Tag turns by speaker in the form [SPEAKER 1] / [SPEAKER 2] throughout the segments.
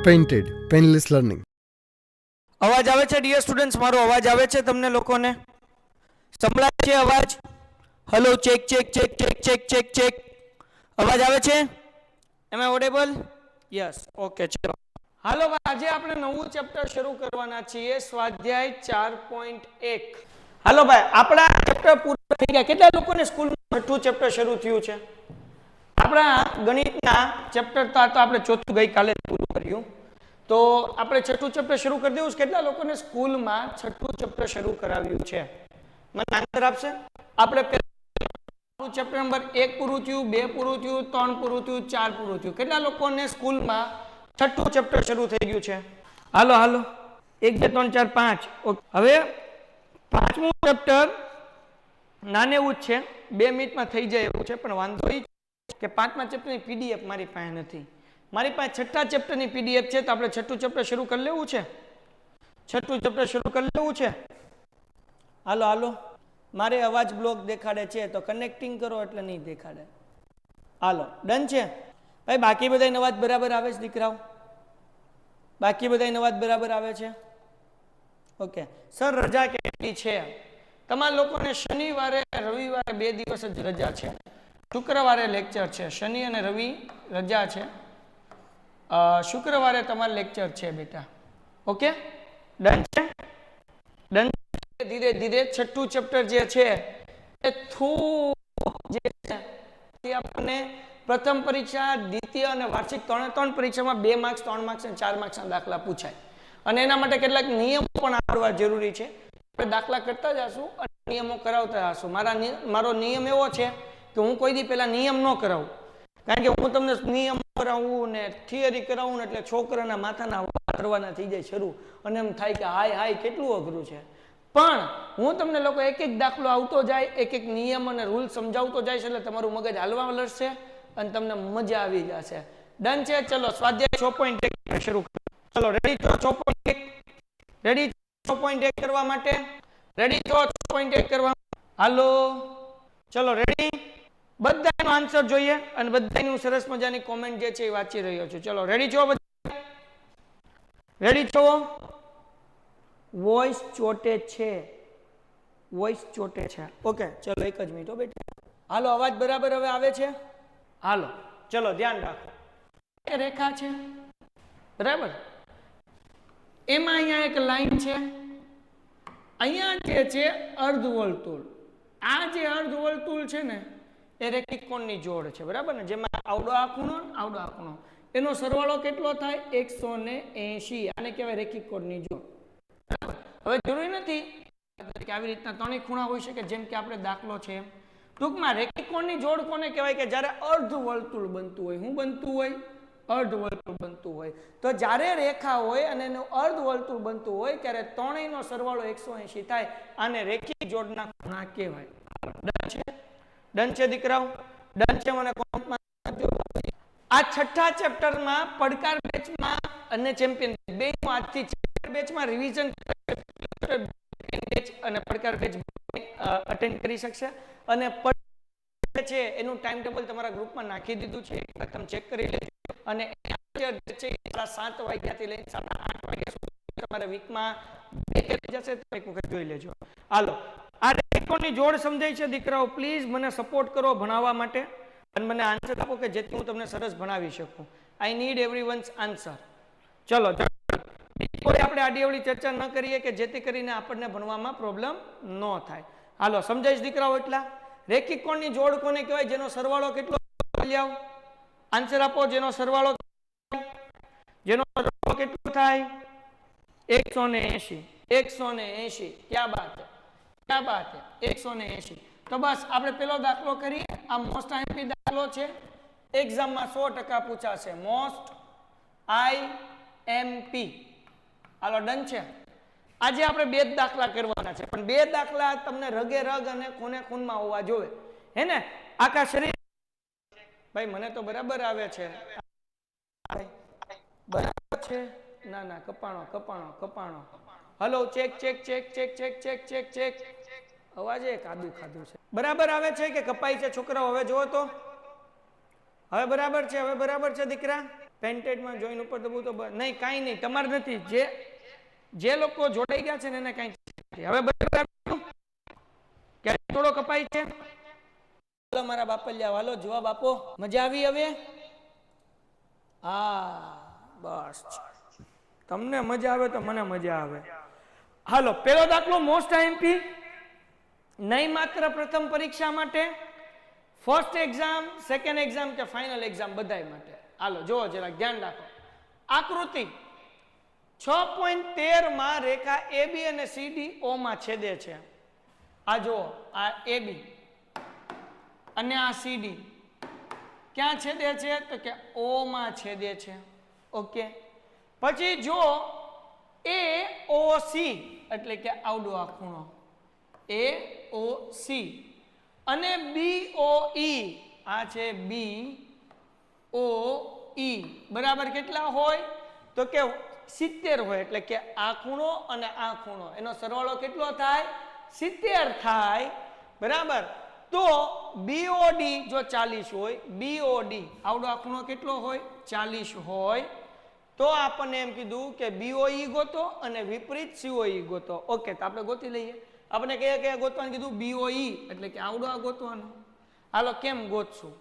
[SPEAKER 1] Painted painless learning.
[SPEAKER 2] અવાજ આવે છે ડિયર સ્ટુડન્ટ્સ? મારો અવાજ આવે છે તમને લોકોને? સંભળાય છે અવાજ? Hello, check check check check check check check. અવાજ આવે છે? એમ આઈ ઓડેબલ? યસ, ઓકે, ચલો. હાલો, આજે આપણે નવું ચેપ્ટર શરૂ કરવાના છીએ, સ્વાધ્યાય 4.1. હાલો ભાઈ, આપણા ચેપ્ટર પૂરા થઈ ગયા. કેટલા લોકોને સ્કૂલમાં છઠ્ઠું ચેપ્ટર શરૂ થયું છે? આપણા ગણિતના ચેપ્ટર તો આપણે ચોથું ગઈકાલે પૂરું કર્યું, તો આપણે છઠ્ઠું ચેપ્ટર શરૂ કરી દેવું. કેટલા લોકોને સ્કૂલમાં છઠ્ઠું ચેપ્ટર શરૂ કરાવ્યું છે? મને આન્સર આપશે. આપણે ચેપ્ટર નંબર 1 પૂરું થયું, 2 પૂરું થયું, 3 પૂરું થયું, 4 પૂરું થયું. કેટલા લોકોને સ્કૂલમાં છઠ્ઠું ચેપ્ટર શરૂ થઈ ગયું છે? હાલો હાલો, 1 2 3 4 5. ઓકે, હવે પાંચમું ચેપ્ટર નાનેવું જ છે, 2 મિનિટમાં થઈ જાય એવું છે, પણ વાંધો એ કે પાંચમા ચેપ્ટરની પીડીએફ મારી પાસે નથી. મારી પાસે છઠ્ઠા ચેપ્ટરની પીડીએફ છે, તો આપણે છઠ્ઠું ચેપ્ટર શરૂ કરી લેવું છે. છઠ્ઠું ચેપ્ટર શરૂ કરી લેવું છે. હાલો હાલો, મારે અવાજ બ્લોક દેખાડે છે, તો કનેક્ટિંગ કરો એટલે નહીં દેખાડે. હાલો, ડન છે ભાઈ? બાકી બધાનો અવાજ બરાબર આવે છે દીકરાઓ? બાકી બધાનો અવાજ બરાબર આવે છે? ઓકે. સર, રજા કેટલી છે? તમારા લોકોને શનિવારે રવિવારે 2 દિવસ જ રજા છે. શુક્રવારે લેક્ચર છે. શનિ અને રવિ રજા છે. શુક્રવારે તમારે લેક્ચર છે બેટા. ઓકે, ડન છે? ડન. ધીરે ધીરે છઠ્ઠું ચેપ્ટર જે છે એ જે આપણને પ્રથમ પરીક્ષા, દ્વિતીય અને વાર્ષિક 3 પરીક્ષામાં 2 માર્ક્સ, 3 માર્ક્સ અને 4 માર્ક્સના દાખલા પૂછાય, અને એના માટે કેટલાક નિયમો પણ આવડવા જરૂરી છે. આપણે દાખલા કરતા જશું અને નિયમો કરાવતા જશું. મારો નિયમ એવો છે કે હું કોઈ દી પહેલા નિયમ ન કરાવું, કારણ કે હું તમને નિયમ કરાવું ને થિયરી કરાવું ને એટલે છોકરાના માથાના કરવાના થઈ જાય શરૂ, અને એમ થાય કે હાય હાય કેટલું અઘરું છે. પણ હું તમને લોકો એક એક દાખલો આવતો જાય, એક એક નિયમ અને રૂલ સમજાવતો જાય છે, એટલે તમારું મગજ હાલવા લડશે અને તમને મજા આવી જશે. ડન છે? ચલો, સ્વાધ્યાય 6.1 શરૂ કરો. ચલો, રેડી છો? 6.1 રેડી? 6.1 કરવા માટે રેડી છો? 6.1 કરવા. હાલો, ચલો, રેડી? બધાનો આન્સર જોઈએ અને બધાની સરસ મજાની કોમેન્ટ જે છે એ વાંચી રહ્યો છું. ચલો, રેડી છો બધા? રેડી છો? વોઇસ ચોટે છે, વોઇસ ચોટે છે. ઓકે, ચલો, એક જ મિનિટ હો બેટા. હાલો, અવાજ બરાબર હવે આવે છે? હાલો, ચલો, ધ્યાન રાખો. એ રેખા છે બરાબર, એમાં અહીંયા એક લાઈન છે, અહીંયા જે છે અર્ધવર્તુળ. આ જે અર્ધવર્તુળ છે ને એ રેખાકોણની જોડ છે, બરાબર ને? જેમાં આવડો આ ખૂણો, આવડો આ ખૂણો, એનો સરવાળો કેટલો થાય? 180. આને કહેવાય રેખાકોણની જોડ. હવે જરૂરી નથી કે આવી રીતના 3 ખૂણા હોઈ શકે, જેમ કે આપણે દાખલો છે. ટૂંકમાં રેખાકોણની જોડ કોને કહેવાય? કે જ્યારે અર્ધવર્તુળ બનતું હોય. શું બનતું હોય? અર્ધવર્તુળ બનતું હોય. તો જ્યારે રેખા હોય અને એનું અર્ધવર્તુળ બનતું હોય ત્યારે ત્રણેયનો સરવાળો 180 થાય. આને રેખીય જોડના ખૂણા કહેવાય. ડન છે? ડન છે દીકરાઓ? ડન છે? મને કોમેન્ટમાં આ છઠ્ઠા ચેપ્ટરમાં પડકાર બેચમાં અને ચેમ્પિયન બેનું આજથી ચેપ્ટર બેચમાં રિવિઝન બેચ અને પડકાર બેચ અટેન્ડ કરી શકશે. અને છે એનું ટાઈમ ટેબલ તમારા ગ્રુપમાં નાખી દીધું છે, તમે ચેક કરી લેજો. અને 7 વાગ્યાથી લઈને 8:30 વાગ્યા સુધી તમારા વીકમાં જશે, તો એક વખત જોઈ લેજો. હાલો, આ રેખાકોણની જોડ સમજાય છે દીકરાઓ? પ્લીઝ મને સપોર્ટ કરો ભણાવવા માટે અને મને આન્સર આપો કે જેથી હું તમને સરસ ભણાવી શકું. I need everyone's answer. ચલો, કોઈ આપણે આડીઅવળી ચર્ચા ન કરીએ કે જેથી કરીને આપણને ભણવામાં પ્રોબ્લેમ ન થાય. હાલો, સમજાય દીકરાઓ? એટલા રેખાકોણની જોડ કોને કહેવાય? જેનો સરવાળો કેટલો? આન્સર આપો. જેનો સરવાળો કેટલો થાય? 180. 180. ક્યા બાત હે, ક્યા બાત હે, 180. તો બસ આપણે પેલો દાખલો કરીએ. આ મોસ્ટ આઈએમપી દાખલો છે, એક્ઝામમાં 100% પૂછાશે. Most IMP. હાલો, ડન છે? આજે આપણે 2 દાખલા કરવાના છે, પણ 2 દાખલા તમને રગે રગ અને ખૂને ખૂનમાં હોવા જોઈએ, હે ને? આખા શરીર. ભાઈ, મને તો બરાબર આવે છે. બરાબર છે? ના ના, કપાણો કપાણો કપાણો. Hello, check check check check check check check check. અવાજે કાદુ ખાધું છે. બરાબર આવે છે કે કપાઈ છે છોકરાઓ? હવે જુઓ તો. હવે બરાબર છે? હવે બરાબર છે દીકરા? પેન્ટેડમાં જોઈન ઉપર દબવું તો નહીં, કાંઈ નહીં, તમારે નથી. જે લોકો જોડાઈ ગયા છે ને એને કાંઈ નથી. હવે બરાબર ક્યારે થોડો કપાય છે? હાલો મારા બાપલિયા, હાલો જવાબ આપો. મજા આવી હવે? હા બસ, તમને મજા આવે તો મને મજા આવે. હાલો પેલો દાખલો મોસ્ટ આઈએમપી, નહીં માત્ર પ્રથમ પરીક્ષા માટે, ફર્સ્ટ એક્ઝામ, સેકન્ડ એક્ઝામ કે ફાઇનલ એક્ઝામ બધાય માટે. હાલો જુઓ જરાક ધ્યાન રાખો. આકૃતિ 6.13 માં રેખા AB અને CD O માં છેદે છે. આ જુઓ, આ AB અને આ CD ક્યાં છેદે છે? તો કે O માં છેદે છે. ઓકે, પછી જો AOC એટલે કે આવડો આ ખૂણો AOC અને BOE, આ છે BOE બરાબર કેટલા હોય? તો કે 70 હોય. એટલે કે આ ખૂણો અને આ ખૂણો એનો સરવાળો કેટલો થાય? 70 થાય. બરાબર. તો BOD જો 40 હોય, BOD આવડો આ ખૂણો કેટલો હોય? 40 હોય. તો આપણને એમ કીધું કે BOE ગોતો અને વિપરીત COE ગોતો. ઓકે, તો આપણે ગોતી લઈએ. આપણે કયા ગોતવાનું કીધું? BOE એટલે કે આવડો આ ગોતવાનો. હાલો કેમ ગોતશું?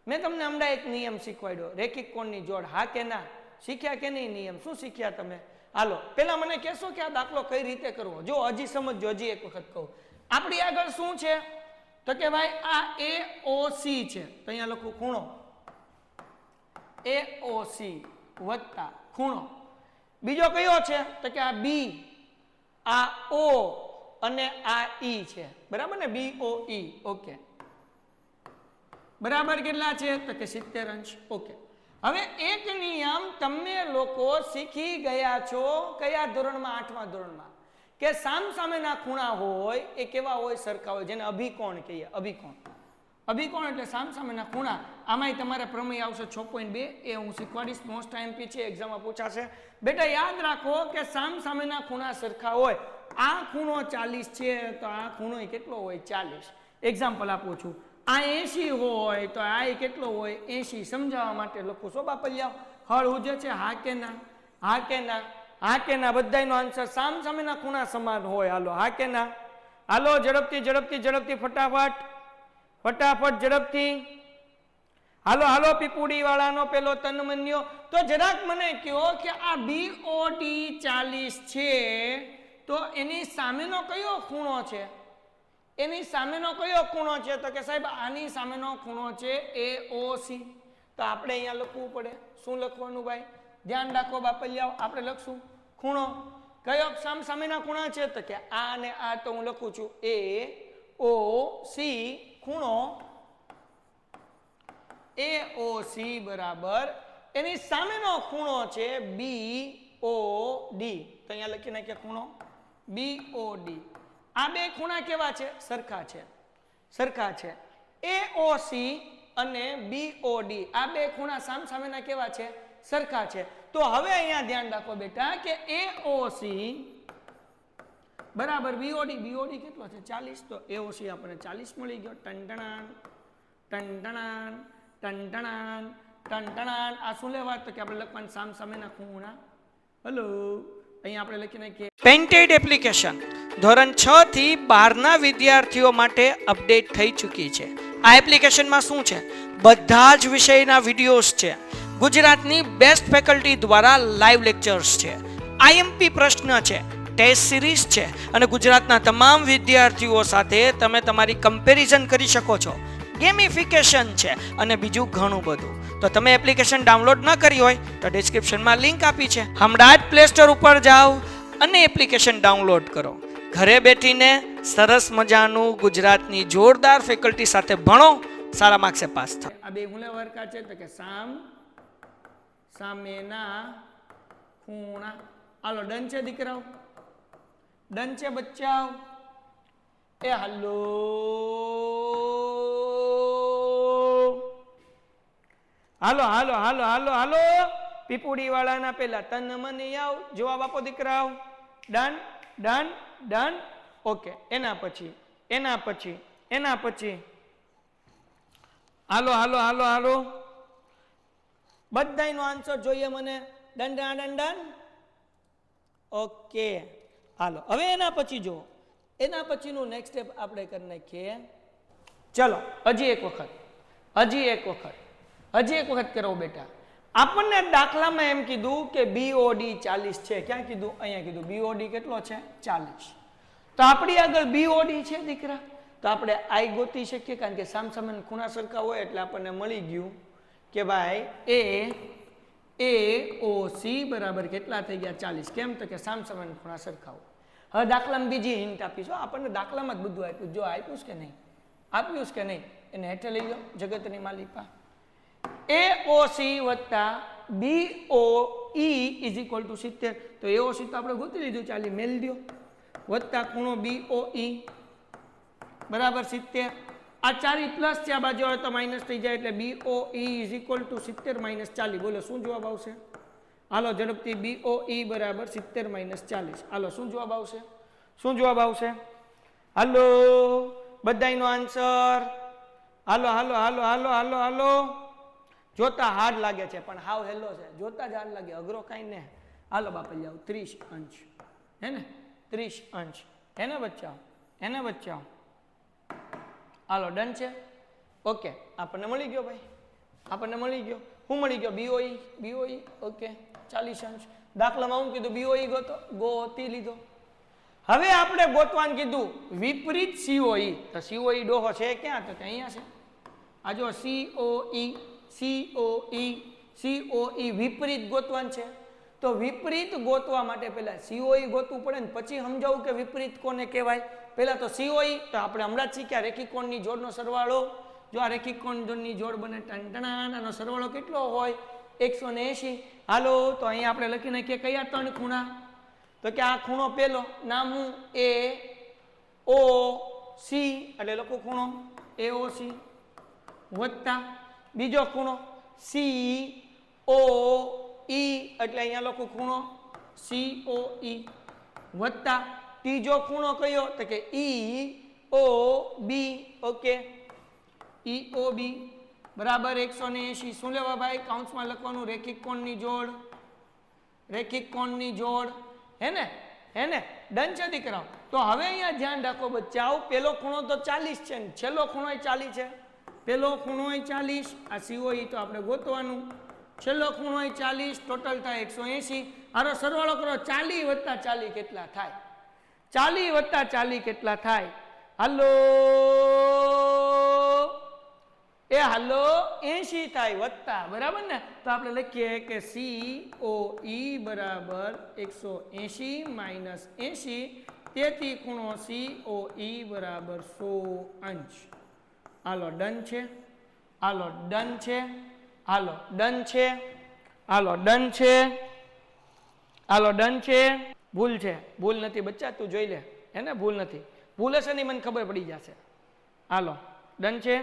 [SPEAKER 2] મેં તમને હમણાં એક નિયમ શીખવાડ્યો, રેખિક કોણની જોડ. હા કે ના? શીખ્યા કે નહીં નિયમ? શું શીખ્યા તમે? હાલો પેલા મને કહેશો કે આ દાખલો કઈ રીતે કરવો? જો હજી સમજજો, હજી એક વખત કહું. આપણી આગળ શું છે? તો કે ભાઈ આ AOC છે, તો અહીંયા લખું ખૂણો AOC વત્તા ખૂણો. બીજો કયો છે? તો કે આ B, આ O અને આ E છે. બરાબર ને? BOE. ઓકે, બરાબર કેટલા છે? તો કે 70 અંશ. ઓકે, હવે એક નિયમ તમે લોકો શીખી ગયા છો કયા ધોરણમાં? 8મા ધોરણમાં. કે સામસામેના ખૂણા હોય એ કેવા હોય? સરખા હોય, જેને અભિકોણ કહીએ. અભિકોણ, અભિકોણ એટલે સામસામેના ખૂણા. આમાંય તમારે પ્રમેય આવશે 6.2, એ હું શીખવાડીશ. મોસ્ટ આઈએમપી છે, એક્ઝામમાં પૂછાશે. બેટા યાદ રાખો કે સામસામેના ખૂણા સરખા હોય. આ ખૂણો 40 છે તો આ ખૂણો કેટલો હોય? 40. એક્ઝામ્પલ આપું છું. આ 80 હોય તો આ કેટલો હોય? 80. સમજાવવા માટે લખું. શોભા પલ્યા હળ ઉજે છે? હા કે ના? હા કે ના? હા કે ના? બધાયનો આન્સર સામસામેના ખૂણા સમાન હોય. હાલો હા કે ના? હાલો ઝડપથી ઝડપથી ઝડપથી, ફટાફટ ફટાફટ ઝડપથી. હાલો હાલો પીપુડી વાળાનો પેલો તન્મન્યો. તો જરાક મને કહો કે આ BOD 40 છે તો એની સામેનો કયો ખૂણો છે? એની સામેનો કયો ખૂણો છે? તો કે સાહેબ આની સામેનો ખૂણો છે AOC. તો આપણે અહીંયા લખવું પડે. શું લખવાનું ભાઈ? ધ્યાન રાખો બાપલિયાઓ. આપણે લખશું ખૂણો કયો સામસામેના ખૂણા છે? તો કે આ અને આ. તો હું લખું છું AOC ખૂણો AOC બરાબર એની સામેનો ખૂણો છે BOD. તો અહીંયા લખી નાખીએ ખૂણો BOD. આ બે ખૂણા કેવા છે? સરખા છે. સરખા છે. AOC અને BOD આ બે ખૂણા સામસામેના કેવા છે? સરખા છે. તો હવે અહીંયા ધ્યાન રાખો બેટા કે AOC બરાબર BOD. BOD કેટલો છે? 40. તો AOC આપણને 40 મળી ગયો. ટંટણાન ટંટણાન ટંટણાન ટંટણાન. આ શું લેવા? તો કે આપણે લખવાનું સામસામેના ખૂણા. હલો અહીંયા આપણે લખી નાખીએ. પેન્ટેડ એપ્લિકેશન ધોરણ 6 થી 12ના વિદ્યાર્થીઓ માટે અપડેટ થઈ ચૂકી છે. આ એપ્લિકેશનમાં શું છે? બધા જ વિષયના વિડીયોઝ છે. ગુજરાતની બેસ્ટ ફેકલ્ટી દ્વારા લાઈવ લેક્ચર્સ છે. આઈએમપી પ્રશ્ન છે, ટેસ્ટ સિરીઝ છે અને ગુજરાતના તમામ વિદ્યાર્થીઓ સાથે તમે તમારી કમ્પેરિઝન કરી શકો છો. ગેમિફિકેશન છે અને બીજું ઘણું બધું. તો તમે એપ્લિકેશન ડાઉનલોડ ન કરી હોય તો ડિસ્ક્રિપ્શનમાં લિંક આપી છે. હમણાં જ પ્લે સ્ટોર ઉપર જાઓ અને એપ્લિકેશન ડાઉનલોડ કરો. ઘરે બેઠીને સરસ મજાનું ગુજરાતની જોરદાર ફેકલ્ટી સાથે ભણો, સારા માર્ક્સે પાસ થાઓ. આ બે હું વર્કા છે તો કે સામેના ખૂણા. હાલો ડન છે દીકરાઓ? ડન છે બચ્ચાઓ? એ હાલો હાલો હાલો હાલો હાલો હાલો પીપુડી વાળાના પેલા તન મને આવ જવાબ આપો દીકરાઓ. Done done done. ઓકે, એના પછી હાલો હાલો હાલો હાલો બધાયનો આન્સર જોઈએ મને. Done done done done. Okay હાલો હવે એના પછી જુઓ, એના પછીનું નેક્સ્ટ સ્ટેપ આપણે કરી નાખીએ. ચલો હજી એક વખત કરો બેટા. આપણને દાખલામાં એમ કીધું કે BOD 40 છે. ક્યાં કીધું? અહીંયા કીધું. BOD કેટલો છે? 40. તો આપણી આગળ BOD છે દીકરા, તો આપણે I ગોતી શકીએ, કારણ કે સામસામે ખૂણા સરખા હોય એટલે આપણને મળી ગયું કે ભાઈ AOC બરાબર કેટલા થઈ ગયા? 40. કેમ? તો કે સામસામે ખૂણા સરખા હોય. હવે દાખલામાં બીજી હિન્ટ આપીશું. આપણને દાખલામાં જ બધું આપ્યું. જો આપ્યું કે નહીં, આપ્યું કે નહીં એને હેઠળ લઈ લો. જગતની માલિકા AOC વત્તા BOE ઇઝ ઇક્વલ ટુ 70. તો AOC તો આપણે ગોતી લીધું, ચાલી મેલ દો, વત્તા ખૂણો BOE બરાબર 70. આ 40 પ્લસ છે, આ બાજુ આવે તો માઇનસ થઈ જાય, એટલે BOE is equal to 70 minus 40. બોલો શું જવાબ આવશે? હાલો ઝડપથી. BOE બરાબર 70 માઇનસ 40. હાલો શું જવાબ આવશે? શું જવાબ આવશે? હાલો બધાયનો આન્સર. હાલો હાલો હાલો હાલો હાલો હાલો. જોતા હાર્ડ લાગે છે પણ હાવ હેલો છે, જોતા જ હાર્ડ લાગે, અઘરો કાંઈ ને. હાલો બાપા જાઓ. 30 અંશ હે ને? 30 અંશ એને બચ્ચાઓ. હાલો ડન છે. ઓકે આપણને મળી ગયો ભાઈ, આપણને મળી ગયો. શું મળી ગયો? BOE. ઓકે 40 અંશ. દાખલામાં હું કીધું? BOE ગોતી લીધો. હવે આપણે ગોતવાનું કીધું વિપરીત COE. તો COE ડોહો છે ક્યાં? તો કે અહીંયા છે. આ જો COE વિપરીત ગોતવાનું છે. તો વિપરીત ગોતવા માટે પહેલા COE ગોતવું પડે ને પછી સમજાવું કે વિપરીત કોને કહેવાય. પહેલા તો COE તો આપણે હમણાં જ શીખ્યા, રેખીકોણની જોડનો સરવાળો. જો આ રેખીકોણની જોડ બને ટનટણાન, આનો સરવાળો કેટલો હોય? 180. હાલો તો અહીંયા આપણે લખી નાખીએ કયા 3 ખૂણા? તો કે આ ખૂણો પહેલો નામ હું AOC એટલે લખું ખૂણો AOC વત્તા બીજો ખૂણો COE એટલે અહીંયા લખું ખૂણો COE વત્તા ત્રીજો ખૂણો કયો? તો કે EOB. ઓકે EOB બરાબર 180. શું લેવા ભાઈ? કાઉન્સમાં લખવાનું રેખીકોણની જોડ હે ને ડન છે દીકરાઓ. તો હવે અહીંયા ધ્યાન રાખો બચ્ચાઓ, પેલો ખૂણો તો 40 છે ને છેલ્લો ખૂણો 40 છે. પેલો ખૂણો 40, આ COE તો આપણે ગોતવાનું. છેલ્લો ખૂણો 40, ટોટલ થાય 180. આનો સરવાળો કરો. 40 વત્તા 40 કેટલા થાય? 40 વત્તા 40 કેટલા થાય? હાલો 80 થાય વત્તા, બરાબર ને? તો આપણે લખીએ કે COE બરાબર 180 માઇનસ 80. તેથી ખૂણો COE બરાબર 100 અંશ. હાલો ડન છે. ભૂલ નથી બચ્ચા, તું જોઈ લે હે ને. ભૂલ નથી. ભૂલ હશે ને મને ખબર પડી જશે. હાલો ડન છે.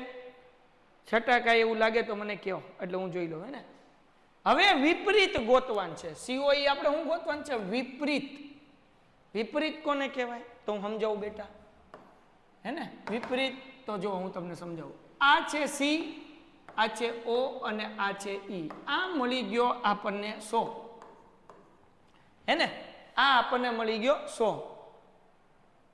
[SPEAKER 2] છટા કાંઈ એવું લાગે તો મને કહો એટલે હું જોઈ લઉં હે ને. હવે વિપરીત ગોતવાન છે. COE આપણે શું ગોતવાન છે? વિપરીત કોને કહેવાય? તો હું સમજાવું બેટા હે ને. વિપરીત તો જો હું તમને સમજાવું. આ છે C, આ છે O અને આ છે E. આ મળી ગયો આપણને 100 હે ને. આ આપણને મળી ગયો 100.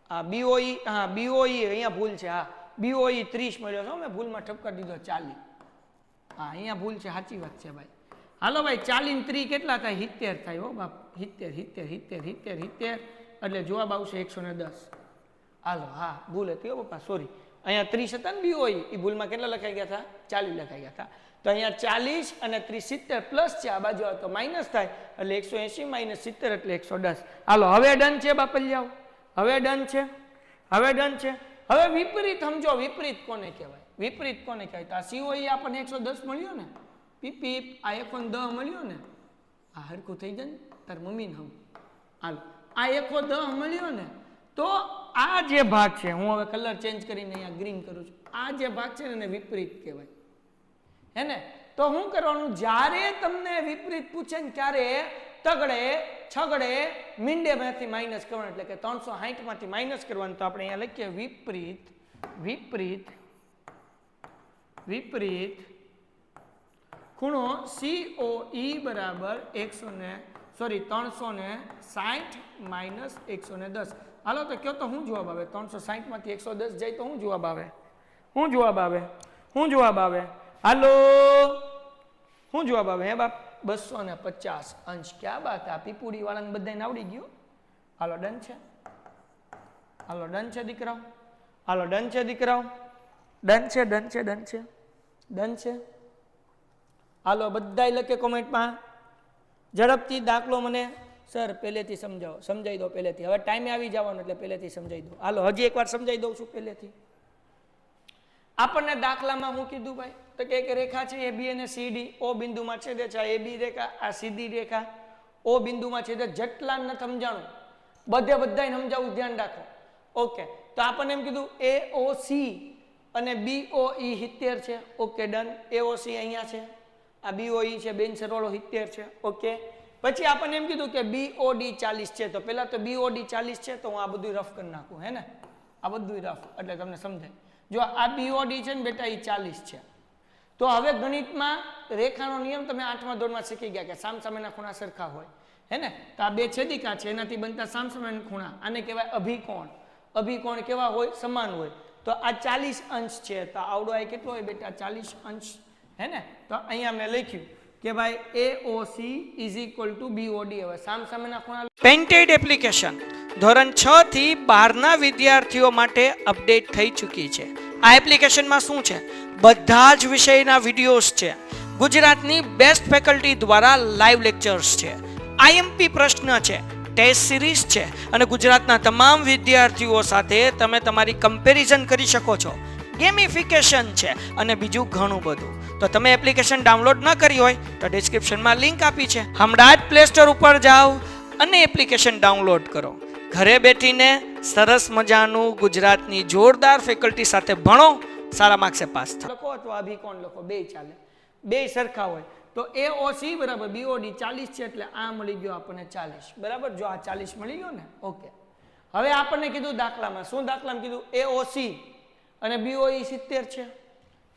[SPEAKER 2] આ BOE, હા BOE અહીંયા ભૂલ છે. હા BOE 30 મળ્યો છે, મેં ભૂલમાં ઠપકાર દીધો 40. હા અહીંયા ભૂલ છે, સાચી વાત છે ભાઈ. હાલો ભાઈ 40 ને 30 કેટલા થાય? 70 થાય હો બાપ. 70 એટલે જવાબ આવશે 110. હાલો હા ભૂલ હતી હો પપ્પા, સોરી. અહીંયા 30 હતા ને BOE, એ ભૂલમાં કેટલા લખાઈ ગયા હતા? 40 લખાઈ ગયા હતા. તો અહીંયા 40 અને 30 70 પ્લસ છે, આ બાજુ આવે તો માઇનસ થાય, એટલે 180 માઇનસ 70 એટલે 110. હાલો હવે ડન છે બાપલિયાઓ. હવે ડન છે. હવે વિપરીત સમજો. વિપરીત કોને કહેવાય? તો આ COE આપણને 110 મળ્યો ને. પીપ આ 110 મળ્યો ને. આ હરખું થઈ જાય ને તાર મમ્મીને હમ. હાલો આ 110 મળ્યો ને. તો આ જે ભાગ છે, હું હવે કલર ચેન્જ કરીને અહીંયા ગ્રીન કરું છું. આ જે ભાગ છે ને એને વિપરીત કહેવાય હે ને. તો શું કરવાનું? જ્યારે તમને વિપરીત પૂછે ને ત્યારે તગડે છગડે મીંડે માંથી માઇનસ કરવાનું, એટલે કે 360 માંથી માઇનસ કરવાનું. તો આપણે અહીંયા લખીએ વિપરીત ખૂણો COE બરાબર 360 માઇનસ 110. હાલો તો કયો તો શું જવાબ આવે? 360 માંથી 110 જાય તો શું જવાબ આવે? શું જવાબ આવે? શું જવાબ આવે? હાલો શું જવાબ આવે? હે બાપ 250 અંશ. ક્યાં બાત? આ પીપુડી વાળાને બધાને આવડી ગયું. હાલો ડન છે. હાલો ડન છે દીકરાઓ. હાલો ડન છે દીકરાઓ. ડન છે ડન છે ડન છે ડન છે. હાલો બધાય લખે કોમેન્ટમાં ઝડપથી દાખલો મને સર પહેલેથી સમજાવો. સમજાવી દો પહેલેથી. હવે ટાઈમે આવી જવાનો એટલે પહેલેથી સમજાવી દો. હાલો હજી એકવાર સમજાવી દઉં છું પહેલેથી. આપણને દાખલામાં હું કીધું ભાઈ તો કે એક રેખા છે AB અને CD O બિંદુમાં છેદે છે. AB રેખા આ સીધી રેખા O બિંદુમાં છેદે. જેટલા ન સમજાણું બધાને સમજાવું, ધ્યાન રાખો. ઓકે તો આપણને એમ કીધું AOC અને BOE 70 છે. Okay done. AOC અહીંયા છે, આ BOE છે, બેન સરવાળો 70 છે. ઓકે પછી આપણને એમ કીધું કે BOD 40 છે. તો પહેલા તો BOD 40 છે તો હું આ બધું રફ કરી નાખું. હે ને આ બધું રફ એટલે તમને સમજાય. જો આ BOD છે ને બેટા એ 40 છે. તો હવે ગણિતમાં રેખાનો નિયમ તમે 8મા ધોરણમાં શીખી ગયા કે સામસામેના ખૂણા સરખા હોય. હે ને તો આ બે છેદિકા છે એનાથી બનતા સામસામેના ખૂણા આને કહેવાય અભિકોણ. અભિકોણ કેવા હોય? સમાન હોય. તો આ 40 અંશ છે. તો આવડો આ કેટલો હોય બેટા? 40 અંશ. હે ને તો અહીંયા મેં લખ્યું કે ભાઈ AOC BOD. હવે સામસામેના ખૂણા પેઇન્ટેડ એપ્લિકેશન ધોરણ 6 થી 12ના વિદ્યાર્થીઓ માટે અપડેટ થઈ ચૂકી છે. આ એપ્લિકેશનમાં શું છે? બધા જ વિષયના વિડીયોઝ છે. ગુજરાતની બેસ્ટ ફેકલ્ટી દ્વારા લાઈવ લેક્ચર્સ છે. IMP પ્રશ્ન છે, ટેસ્ટ સિરીઝ છે અને ગુજરાતના તમામ વિદ્યાર્થીઓ સાથે તમે તમારી કમ્પેરિઝન કરી શકો છો. ગેમિફિકેશન છે અને બીજું ઘણું બધું. તો તમે એપ્લિકેશન ડાઉનલોડ ન કરી હોય તો ડિસ્ક્રિપ્શનમાં લિંક આપી છે. હમણાં જ પ્લે સ્ટોર ઉપર જાઓ અને એપ્લિકેશન ડાઉનલોડ કરો. ઘરે બેઠીને સરસ મજાનું ગુજરાતની જોરદાર ફેકલ્ટી સાથે ભણો, સારા માર્ક્સે પાસ થાઓ. લખો અથવા અભિકોણ લખો, બે ચાલે, બે સરખા હોય. તો AOC બરાબર BOD 40 છે એટલે આ મળી ગયો આપણને 40 બરાબર. જો આ 40 મળી ગયો ને. ઓકે હવે આપણને કીધું દાખલામાં શું? દાખલામાં કીધું AOC અને BOE 70 છે.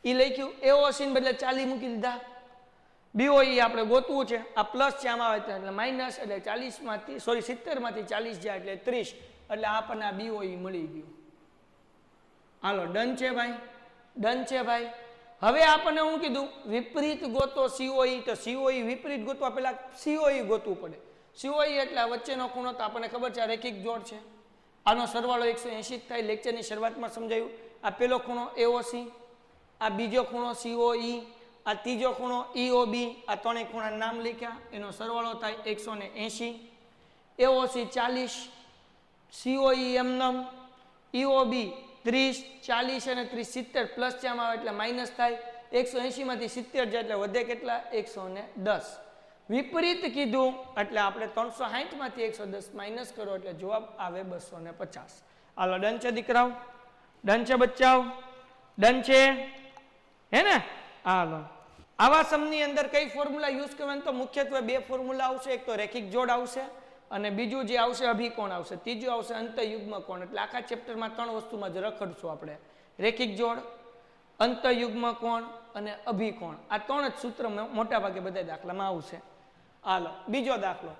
[SPEAKER 2] એ લખ્યું. AOC ને બદલે 40 મૂકી દીધા. BOE આપણે ગોતવું છે. આ પ્લસ છે આમાં આવે એટલે માઇનસ એટલે 40 માંથી 70 માંથી 40 જાય એટલે 30 એટલે આપણને આ BOE મળી ગયું. હાલો ડન છે ભાઈ. ડન છે ભાઈ. હવે આપણને હું કીધું વિપરીત ગોતો COE. તો COE વિપરીત ગોતવા પહેલા COE ગોતવું પડે. COE એટલે આ વચ્ચેનો ખૂણો. તો આપણને ખબર છે આ રેખિક જોડ છે. આનો સરવાળો 180 થાય. લેક્ચરની શરૂઆતમાં સમજાયું. આ પહેલો ખૂણો AOC, આ બીજો ખૂણો COE, આ ત્રીજો ખૂણો EOB. આ ત્રણેય ખૂણાના નામ લખ્યા. એનો સરવાળો થાય 180. AOC 40, COE એમનમ, EOB 30, 40 અને 30 70 પ્લસ ચામ આવે એટલે માઇનસ થાય. 180 માંથી 70 જાય એટલે વધે કેટલા? 110. વિપરીત કીધું એટલે આપણે 360 માંથી 110 માઇનસ કરો એટલે જવાબ આવે 250. હાલો ડન છે દીકરાઓ? ડન છે બચ્ચાઓ? ડન છે? હે ને? હાલો આવા સમની અંદર કઈ ફોર્મ્યુલા યુઝ કરવાની? તો મુખ્યત્વે બે ફોર્મ્યુલા આવશે. એક તો રેખિક જોડ આવશે અને બીજું જે આવશે અભિકોણ આવશે. ત્રીજું આવશે અંતયુગ્મ કોણ. એટલે આખા ચેપ્ટરમાં 3 વસ્તુમાં જ રખડશું આપણે. રેખિક જોડ, અંતયુગ્મ કોણ અને અભિકોણ. આ 3 જ સૂત્ર મોટા ભાગે બધા દાખલામાં આવશે. હાલો બીજો દાખલો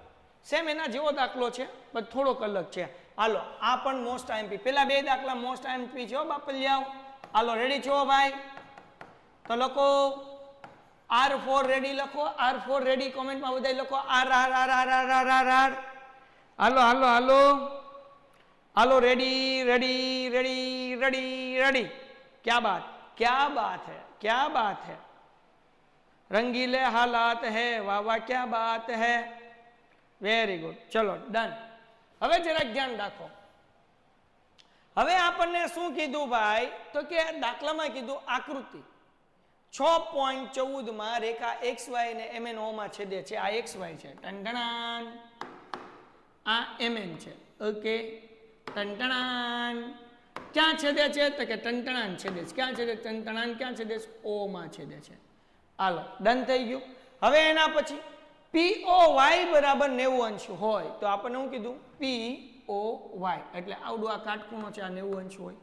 [SPEAKER 2] સેમ એના જેવો દાખલો છે પણ થોડોક અલગ છે. હાલો આ પણ મોસ્ટ IMP. પેલા બે દાખલા મોસ્ટ IMP છે બાપલિયાઓ. હાલો રેડી છો ભાઈ? તો લખો R4 રેડી લખો. R4 રેડી કોમેન્ટમાં બધા લખો. R. હાલો હાલો હાલો હાલો ready ready ready ready ready. क्या बात, क्या बात है, क्या बात है. रंगीले हालात है, वाह वाह क्या बात है. Very good. ચલો ડન. હવે જરાક ધ્યાન રાખો. હવે આપણને શું કીધું ભાઈ? તો કે દાખલામાં કીધું આકૃતિ 6.14 માં રેખા XY ને MNO માં છેદે છે. આ XY છે. ટંટણાન. આ MN છે. ઓકે ટંટણાન. ક્યાં છેદે છે? તો કે ટંટણાન છેદે છે. ક્યાં છેદે? ટંટણાન ક્યાં છેદે છે? O માં છેદે છે. હાલો ડન થઈ ગયું. હવે એના પછી POY બરાબર 90 અંશ હોય તો આપણને શું કીધું? POY એટલે આવડું આ કાટખૂણો છે, આ 90 અંશ હોય.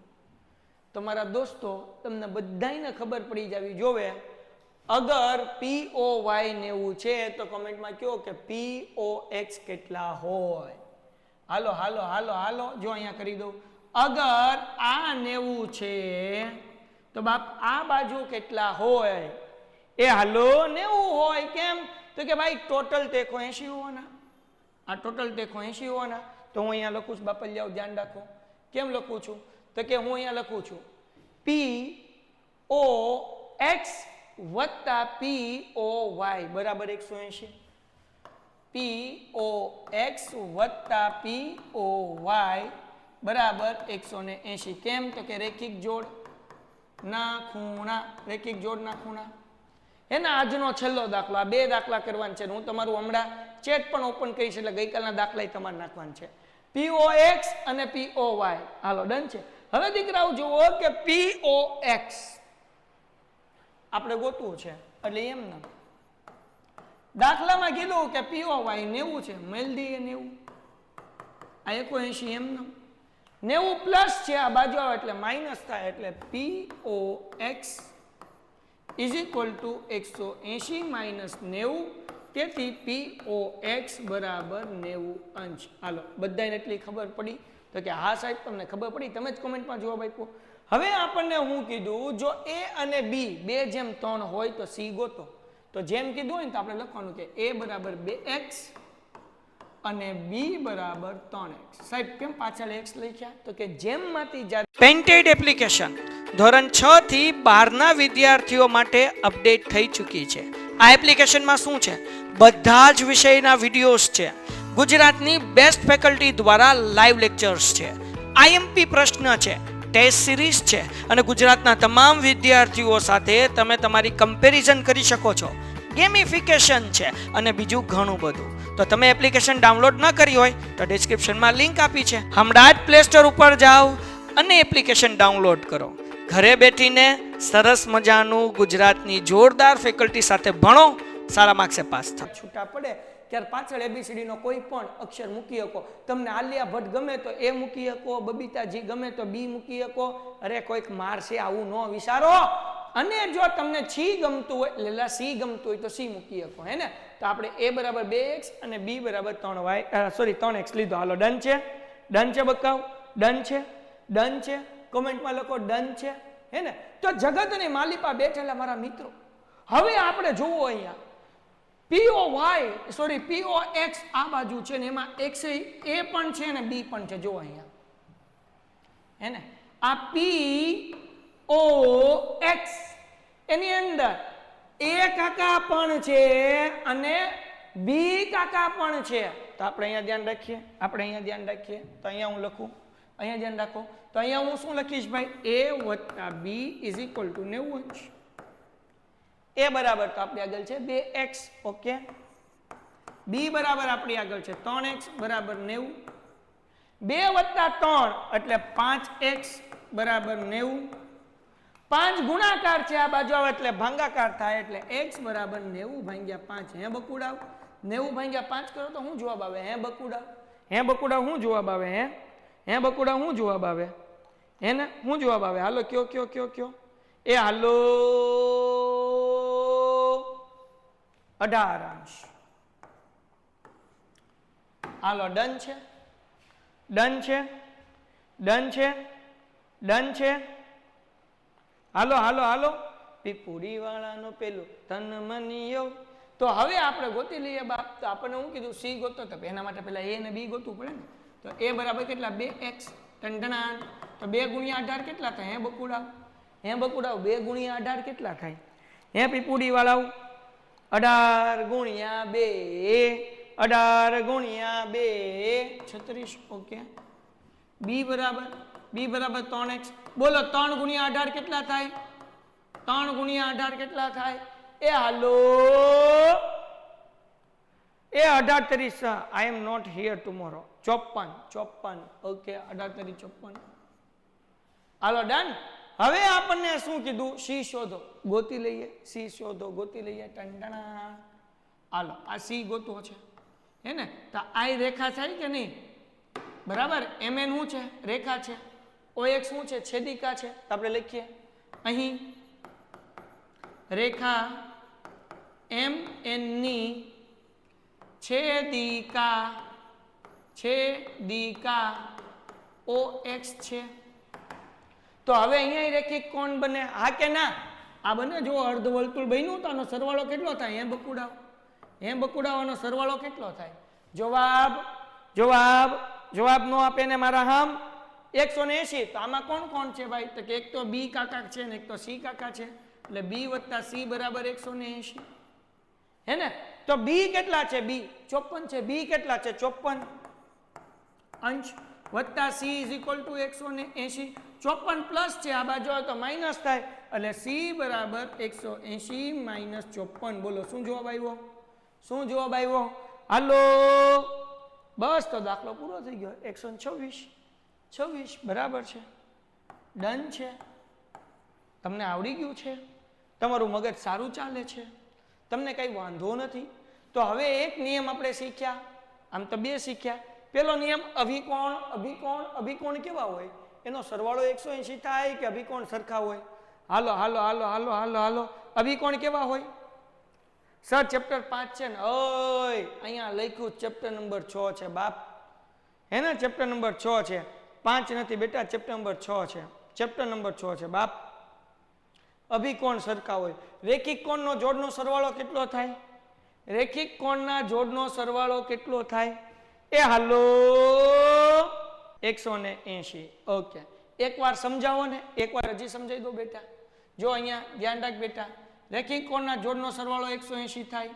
[SPEAKER 2] તમારા દોસ્તો તમને બધાને ખબર પડી જવી જોવે અગર POY 90 છે તો કમેન્ટમાં કહો કે POX કેટલા હોય. હાલો હાલો હાલો હાલો જો અહીંયા કરી દઉં. અગર આ 90 છે તો બાપ આ બાજુ કેટલા હોય? એ હાલો 90 હોય. કેમ? તો કે ભાઈ ટોટલ ટેકો 80 હોવાના. આ ટોટલ ટેકો 80 હોવાના. તો હું અહીંયા લખું છું બાપલિયાઓ ધ્યાન રાખો. કેમ લખું છું? તો કે હું અહીંયા લખું છું POX વત્તા POY બરાબર 180. POX વત્તા POY બરાબર 180. કેમ? તો કે રેખિક જોડ ના ખૂણા. રેખિક જોડ ના ખૂણા. એના આજનો છેલ્લો દાખલો. આ 2 દાખલા કરવાના છે. હું તમારું હમણાં ચેટ પણ ઓપન કરીશ એટલે ગઈકાલના દાખલા તમારે નાખવાના છે. POX અને POY. હાલો ડન છે. હવે દીકરાઓ જુઓ કે POX આપણે ગોતવું છે એટલે એમ ના દાખલામાં કીધું કે POY 90 છે. મેલ દઈએ 90. આ 180 એમ ના 90 પ્લસ છે આ બાજુ આવે એટલે માઇનસ થાય એટલે POX is equal to 180 minus 90. તેથી POX બરાબર 90 અંશ. હાલો બધાને એટલી ખબર પડી? તો કે હા સાહેબ તમને ખબર પડી. તમે જ કોમેન્ટમાં જવાબ આપ્યો. હવે આપણને હું કીધું જો A અને B 2:3 હોય તો C ગોતો. તો જેમ કીધું હોય ને તો આપણે લખવાનું કે A બરાબર 2x અને B બરાબર 3x. સાહેબ કેમ પાછળ x લખ્યા? તો કે જેમમાંથી જ્યારે પેન્ટેડ એપ્લિકેશન ધોરણ 6 થી 12 ના વિદ્યાર્થીઓ માટે અપડેટ થઈ ચૂકી છે. આ એપ્લિકેશનમાં શું છે? બધા જ વિષયના વિડીયોઝ છે. ગુજરાતની બેસ્ટ ફેકલ્ટી દ્વારા લાઈવ લેક્ચર્સ છે. IMP પ્રશ્ન છે. ટેસ્ટ સિરીઝ છે અને ગુજરાતના તમામ વિદ્યાર્થીઓ સાથે તમે તમારી કમ્પેરિઝન કરી શકો છો. ગેમિફિકેશન છે અને બીજું ઘણું બધું. તો તમે એપ્લિકેશન ડાઉનલોડ ન કરી હોય તો ડિસ્ક્રિપ્શનમાં લિંક આપી છે. હમણાં જ પ્લે સ્ટોર ઉપર જાઓ અને એપ્લિકેશન ડાઉનલોડ કરો. ઘરે બેઠીને સરસ મજાનું ગુજરાતની જોરદાર ફેકલ્ટી સાથે ભણો. સારા માર્ક્સે પાસ થાઓ. છૂટા પડે ત્યારે પાછળ ABCD નો કોઈ પણ અક્ષર મૂકી શકો. તમને આલિયા ભટ્ટ ગમે તો A મૂકી શકો, બબીતાજી ગમે તો B મૂકી શકો. અરે કોઈક મારશે આવું ન વિચારો. અને જો તમને C ગમતું હોય લેલા C ગમતું હોય તો C મૂકી શકો. હે ને? તો આપણે A બરાબર 2x અને B બરાબર 3x લીધો. હાલો ડન છે? ડન છે બકાવ? ડન છે? ડન છે? કોમેન્ટમાં લખો ડન છે. હે ને? તો જગતની માલિપા બેઠેલા મારા મિત્રો, હવે આપણે જોવો અહીંયા POX આ બાજુ છે ને એમાં x A પણ છે ને B પણ છે. જો અહીંયા હે ને આ POX એની અંદર A કાકા પણ છે અને B કાકા પણ છે. તો આપણે અહીંયા ધ્યાન રાખીએ. તો અહીંયા હું લખું. અહીંયા ધ્યાન રાખો. તો અહીંયા હું શું લખીશ ભાઈ? A વત્તા B ઇઝ ઇક્વલ ટુ 90 અંશ. A બરાબર તો આપણી આગળ છે 2x. ઓકે. B બરાબર આપણી આગળ છે 3x બરાબર 90. 2 વત્તા 3 એટલે 5x બરાબર 90. 5 ગુણાકાર છે આ બાજુ આવે એટલે ભાગાકાર થાય એટલે x બરાબર 90 ભાગ્યા 5. હે બકુડાવ? 90 ભાગ્યા 5 કરો તો શું જવાબ આવે? હે બકુડાવ? શું જવાબ આવે? હે બકુડાવ શું જવાબ આવે? હે ને શું જવાબ આવે? હાલો કયો. એ હાલો 18 અંશ. હાલો ડન છે? ડન છે? હાલો પીપુડી વાળાનો પેલું તન મનિયો. તો હવે આપણે ગોતી લઈએ બાપ. તો આપણને હું કીધું C ગોતો તો એના માટે પેલા A અને B ગોતવું પડે ને. તો A બરાબર કેટલા? 2x. ટંટણાટ. તો 2 ગુણ્યા 18 કેટલા થાય? હે બકુડાવ? 2 ગુણ્યા 18 કેટલા થાય? હે પીપુડી વાળાઓ? 18 ગુણ્યા 2 36. ઓકે. B બરાબર 3x. બોલો 3 ગુણ્યા 18 કેટલા થાય? 3 ગુણ્યા 18 કેટલા થાય? એ હાલો એ 18 તરીક I am not here tomorrow. 54. Okay. 18 તરીક 54. હાલો ડન. હવે આપણને શું કીધું? C શોધો. ગોતી લઈએ. ટંટણા. હાલો આ C ગોતવો છે. હે ને? તો આ રેખા થાય કે નહીં? બરાબર. MN શું છે? રેખા છે. OX શું છે? છેદિકા છે. તો આપણે લખીએ અહીં રેખા એમ એનની છેદિકા ઓ એક્સ છે. તો હવે અહીંયા રેખિક કોણ બને? હા કે ના? આ બને. જો અર્ધવર્તુળ બન્યું તો આનો સરવાળો કેટલો થાય? એમ બકુડાવાનો સરવાળો કેટલો થાય? જવાબ નો આપે ને મારા હામ 180. તો આમાં કોણ કોણ છે ભાઈ? તો કે એક તો બી કાકા છે ને એક તો સી કાકા છે, એટલે બી વત્તા સી બરાબર 180. હે ને? તો બી કેટલા છે? બી 54 છે. બી કેટલા છે? 54 અંશ વત્તા she is equal to 180. 54 plus છે, આ બાજુ આવે તો માઇનસ થાય, એટલે સી બરાબર 180 માઇનસ 54. બોલો શું જવાબ આવ્યો? હાલો, બસ તો દાખલો પૂરો થઈ ગયો. 126 બરાબર છે. ડન છે. તમને આવડી ગયું છે? તમારું મગજ સારું ચાલે છે? તમને કઈ વાંધો નથી? તો હવે એક નિયમ આપણે શીખ્યા, આમ તો બે શીખ્યા. પેલો નિયમ અભિકોણ કેવા હોય? એનો સરવાળો 180 થાય કે અભિકોણ સરખા હોય? હાલો. અભિકોણ કેવા હોય? સર ચેપ્ટર 5 છે ને? ઓય અહીંયા લખ્યું ચેપ્ટર નંબર 6 છે બાપ. હે ને? ચેપ્ટર નંબર 6 છે, 5 નથી બેટા. ચેપ્ટર નંબર 6 છે બાપ. અભિકોણ સરખા હોય. રેખિક કોણનો જોડનો સરવાળો કેટલો થાય? રેખિક કોણના જોડનો સરવાળો કેટલો થાય? એ હાલો 180. ઓકે, એકવાર સમજાવો ને, એકવાર હજી સમજાવી દો બેટા. જો અહીંયા ધ્યાન રાખ બેટા, રેખિક કોણના જોડનો સરવાળો 180 થાય.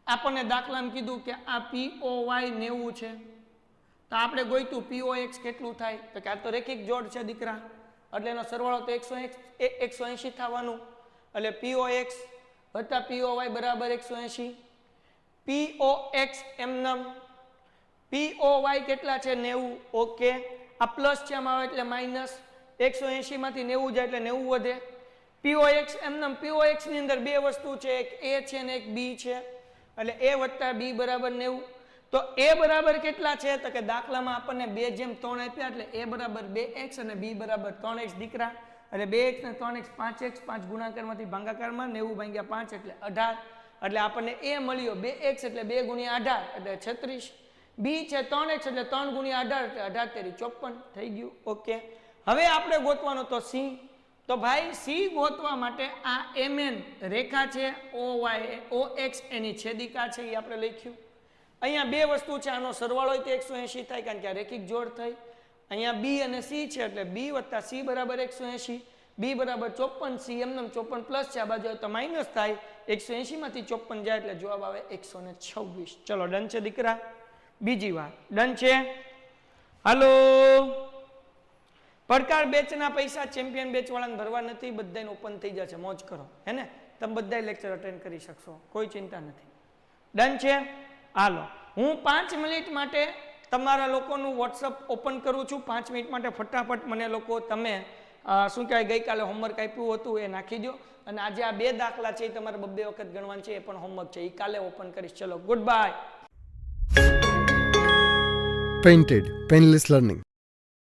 [SPEAKER 2] આપણને દાખલામાં કીધું કે આ POY 90 છે, તો આપણે ગોઈતું POX કેટલું થાય? તો કે આ તો રેખિક જોડ છે દીકરા, એટલે એનો સરવાળો તો 180 થવાનું. એટલે POX વત્તા POY બરાબર 180. POX એમનેમ, POY કેટલા છે? 90. ઓકે, આ પ્લસ છે આમાં આવે એટલે માઇનસ. 180 માંથી 90 જાય એટલે 90 વધે. POX એમનેમ. POX ની અંદર બે વસ્તુ છે, એક A છે ને એક B છે, એટલે A વત્તા B બરાબર 90. તો A બરાબર કેટલા છે? તો કે દાખલામાં આપણને 2:3 આપ્યા, એટલે A બરાબર 2x અને B બરાબર 3x દીકરા. એટલે 2x ને 3x 5x, 5 ગુણાકારમાંથી ભાગાકારમાં 90 ભાગ્યા 5 એટલે 18. એટલે આપણને A મળ્યો 2x એટલે 2 ગુણ્યા 18 એટલે 36. B છે 3x એટલે 3 ગુણ્યા 18 એટલે 18 તેરી 54 થઈ ગયું. ઓકે, હવે આપણે ગોતવાનો તો C. તો ભાઈ C ગોતવા માટે આ MN રેખા છે, OX એની છેદિકા છે, એ આપણે લખ્યું. અહીંયા બે વસ્તુ છે, આનો સરવાળો તો 180 થાય કારણ કે આ રેખિક જોડ થઈ. અહીંયા B અને C છે એટલે B વત્તા C બરાબર 180. B બરાબર 54, C એમનેમ 54 પ્લસ છે, આ બાજુ તો માઇનસ થાય. 180 માંથી 54 જાય એટલે જવાબ આવે 126. ચલો ડન છે દીકરા? બીજી વાર ડન છે? હાલો, પડકાર બેચના પૈસા ચેમ્પિયન બેચ વાળાને ભરવા નથી, બધાને ઓપન થઈ જશે, મોજ કરો. હે ને? તમે બધા લેક્ચર અટેન્ડ કરી શકશો, કોઈ ચિંતા નથી. ડન છે? હાલો, હું 5 મિનિટ માટે તમારા લોકોનું વોટ્સઅપ ઓપન કરું છું. 5 મિનિટ માટે ફટાફટ મને લોકો તમે શું કહેવાય ગઈકાલે હોમવર્ક આપ્યું હતું એ નાખી દો. અને આજે આ 2 દાખલા છે એ તમારે 2 વખત ગણવાનું છે, એ પણ હોમવર્ક છે, એ કાલે ઓપન કરીશ. ચલો good bye.
[SPEAKER 1] Painted Painless Learning.